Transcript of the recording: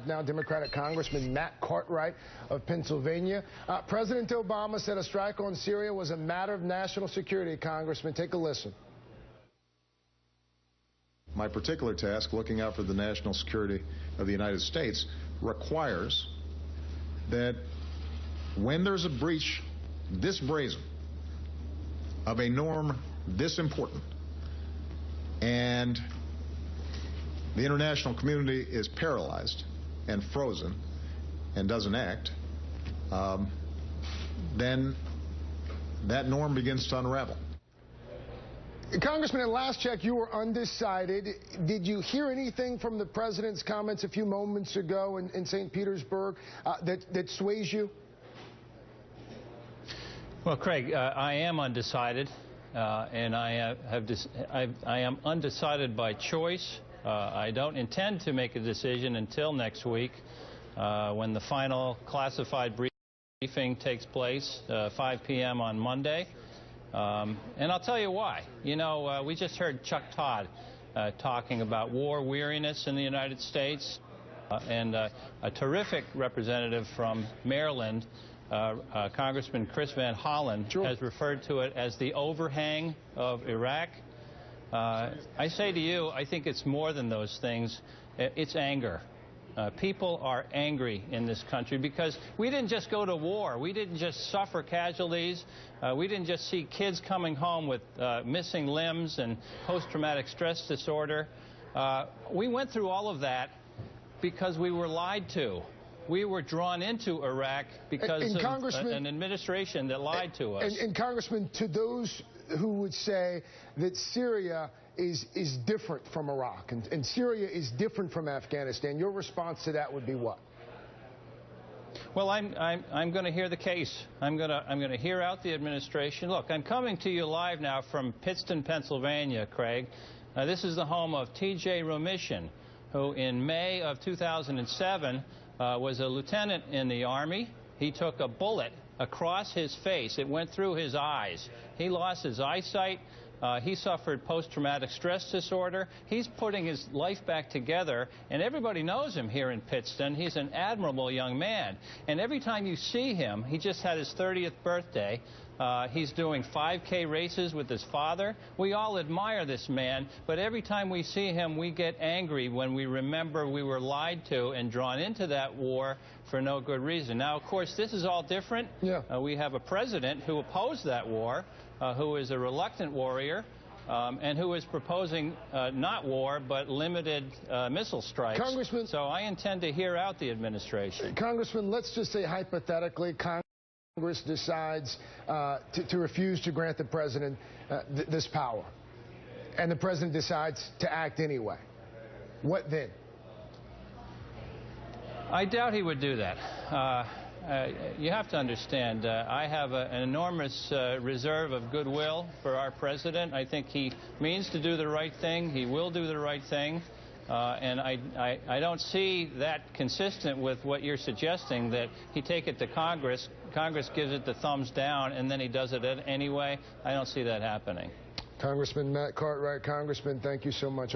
Now Democratic Congressman Matt Cartwright of Pennsylvania. President Obama said a strike on Syria was a matter of national security. Congressman, take a listen. My particular task, looking out for the national security of the United States, requires that when there's a breach this brazen of a norm this important and the international community is paralyzed and frozen and doesn't act, then that norm begins to unravel. Congressman, at last check, you were undecided. Did you hear anything from the president's comments a few moments ago in St. Petersburg that sways you? Well, Craig, I am undecided, and I am undecided by choice. I don't intend to make a decision until next week when the final classified briefing takes place, 5 p.m. on Monday. And I'll tell you why. You know, we just heard Chuck Todd talking about war weariness in the United States, and a terrific representative from Maryland, Congressman Chris Van Hollen, has referred to it as the overhang of Iraq. I say to you, I think it's more than those things. It's anger. People are angry in this country because we didn't just go to war. We didn't just suffer casualties. We didn't just see kids coming home with missing limbs and post-traumatic stress disorder. We went through all of that because we were lied to. We were drawn into Iraq because of an administration that lied to us. And Congressman, to those who would say that Syria is different from Iraq and Syria is different from Afghanistan, your response to that would be what? Well, I'm going to hear the case. I'm going to hear out the administration. Look, I'm coming to you live now from Pittston, Pennsylvania, Craig. This is the home of T.J. Romishin, who in May of 2007 was a lieutenant in the Army. He took a bullet across his face. It went through his eyes. He lost his eyesight. He suffered post-traumatic stress disorder. He's putting his life back together, and everybody knows him here in Pittston. He's an admirable young man. And every time you see him, he just had his 30th birthday. He's doing 5K races with his father. We all admire this man, but every time we see him, we get angry when we remember we were lied to and drawn into that war for no good reason. Now, of course, this is all different. Yeah. We have a president who opposed that war, who is a reluctant warrior, and who is proposing not war, but limited missile strikes. Congressman, so I intend to hear out the administration. Congressman, let's just say hypothetically, Congress decides to refuse to grant the president this power, and the president decides to act anyway. What then? I doubt he would do that. You have to understand, I have an enormous reserve of goodwill for our president. I think he means to do the right thing. He will do the right thing. And I don't see that consistent with what you're suggesting, that he take it to Congress, Congress gives it the thumbs down, and then he does it anyway. I don't see that happening. Congressman Matt Cartwright, Congressman, thank you so much.